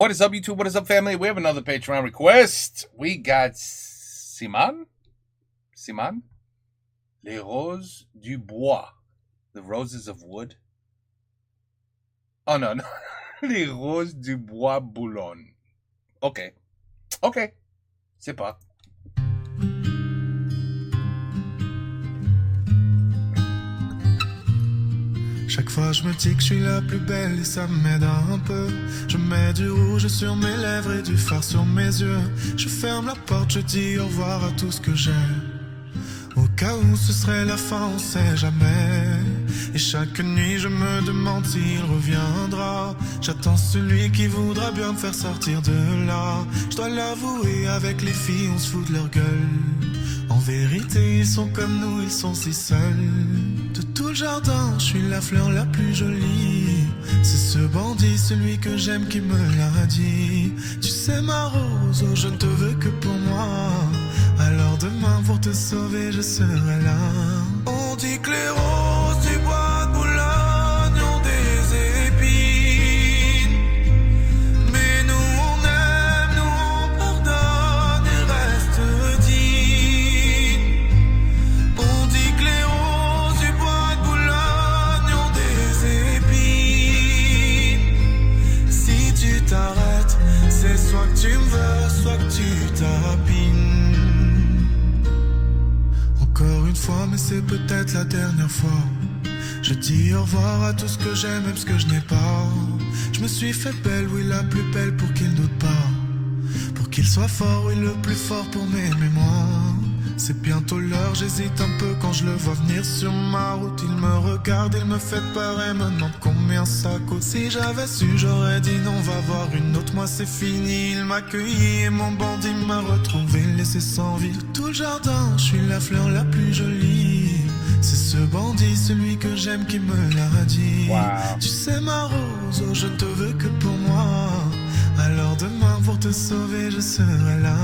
What is up, YouTube? What is up, family? We have another Patreon request. We got Simon? Les Roses du Bois. The Roses of Wood? Oh, no. Les Roses du Bois Boulogne. Ok. C'est pas. Chaque fois je me dis que je suis la plus belle et ça m'aide un peu. Je mets du rouge sur mes lèvres et du fard sur mes yeux. Je ferme la porte, je dis au revoir à tout ce que j'ai. Au cas où ce serait la fin, on sait jamais. Et chaque nuit je me demande s'il reviendra. J'attends celui qui voudra bien me faire sortir de là. Je dois l'avouer, avec les filles on se fout de leur gueule. En vérité ils sont comme nous, ils sont si seuls. De tout le jardin, je suis la fleur la plus jolie. C'est ce bandit, celui que j'aime qui me l'a dit. Tu sais ma rose, oh je ne te veux que pour moi. Alors demain pour te sauver je serai là. On dit que les roses du bois de Boulogne ont des épines. Mais nous on aime, nous on pardonne et reste digne. On dit que les roses du bois de Boulogne ont des épines. Si tu t'arrêtes, c'est soit que tu me veux, soit que tu tapines. Encore une fois, mais c'est peut-être la dernière fois. Je dis au revoir à tout ce que j'aime, même ce que je n'ai pas. Je me suis fait belle, oui la plus belle pour qu'il ne doute pas. Pour qu'il soit fort, oui le plus fort pour m'aimer moi. C'est bientôt l'heure, j'hésite un peu quand je le vois venir sur ma route. Il me regarde, il me fait peur et me demande combien ça coûte. Si j'avais su, j'aurais dit non, va voir une autre, moi c'est fini. Il m'a accueilli et mon bandit m'a retrouvé, laissé sans vie. De tout le jardin, je suis la fleur la plus jolie. C'est ce bandit, celui que j'aime qui me l'a dit. Wow. Tu sais ma rose, oh je ne te veux que pour moi. Alors demain pour te sauver je serai là.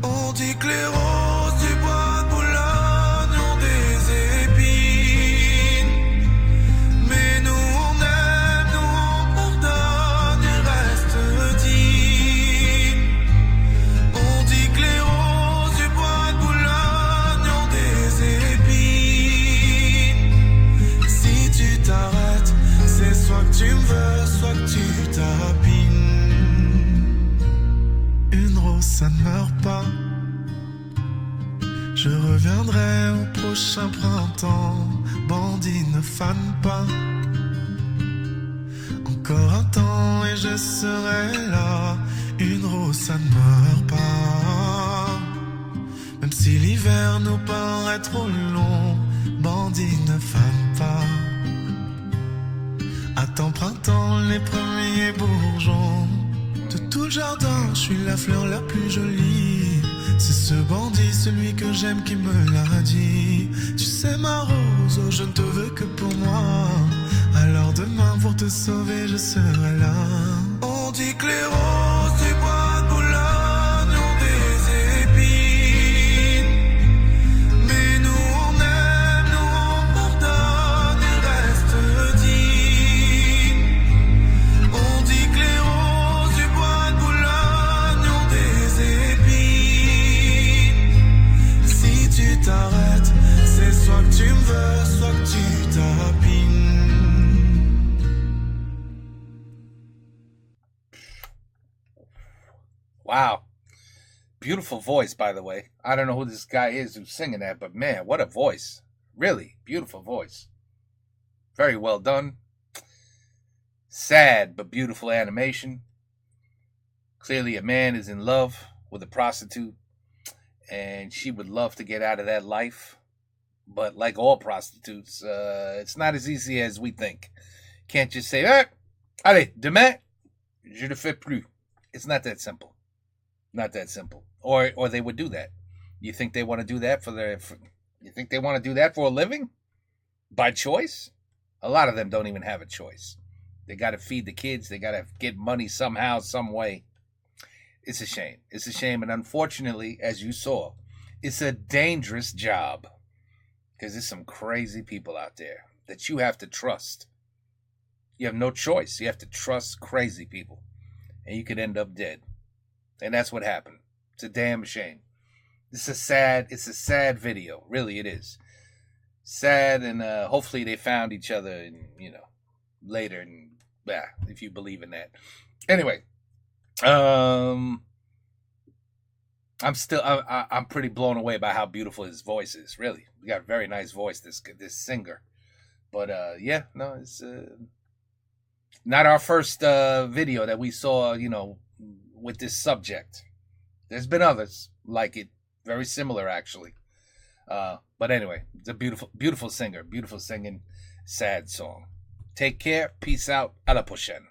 On dit que les roses du bois de Boulogne ont des épines. Mais nous on aime, nous on pardonne et reste digne. On dit que les roses du bois de Boulogne ont des épines. Si tu t'arrêtes, c'est soit que tu me veux, soit que tu tapines. Une rose ça ne meurt pas. Je reviendrai au prochain printemps. Bandit ne fane pas. Encore un temps et je serai là. Une rose ça ne meurt pas. Même si l'hiver nous paraît trop long, bandit ne fane pas. Attends printemps, les premiers bourgeons. De tout le jardin, je suis la fleur la plus jolie. C'est ce bandit, celui que j'aime qui me l'a dit. Tu sais ma rose, oh je ne te veux que pour moi. Alors demain pour te sauver je serai là. On dit que les roses du bois de Boulogne ont des épines. Mais nous on aime, nous on pardonne et reste digne. On dit que les roses du bois de Boulogne ont des épines. Si tu t'arrêtes, c'est soit que tu me veux, soit que tu tapines. Wow. Beautiful voice, by the way. I don't know who this guy is who's singing that, but man, what a voice. Really, beautiful voice. Very well done. Sad but beautiful animation. Clearly a man is in love with a prostitute, and she would love to get out of that life. But like all prostitutes, it's not as easy as we think. Can't just say, allez, demain, je ne fais plus. It's not that simple. Not that simple. Or they would do that. You think they want to do that you think they want to do that for a living? By choice? A lot of them don't even have a choice. They got to feed the kids. They got to get money somehow, some way. It's a shame. It's a shame. And unfortunately, as you saw, it's a dangerous job. Because there's some crazy people out there that you have to trust. You have no choice. You have to trust crazy people. and you could end up dead. And that's what happened. It's a damn shame. It's a sad video. Really, it is. Sad, and hopefully they found each other, and later, and if you believe in that. Anyway, I'm pretty blown away by how beautiful his voice is. Really, he got a very nice voice. This singer, but it's not our first video that we saw. With this subject. There's been others like it, very similar actually. But anyway, it's a beautiful, beautiful singer, beautiful singing, sad song. Take care. Peace out. À la prochaine.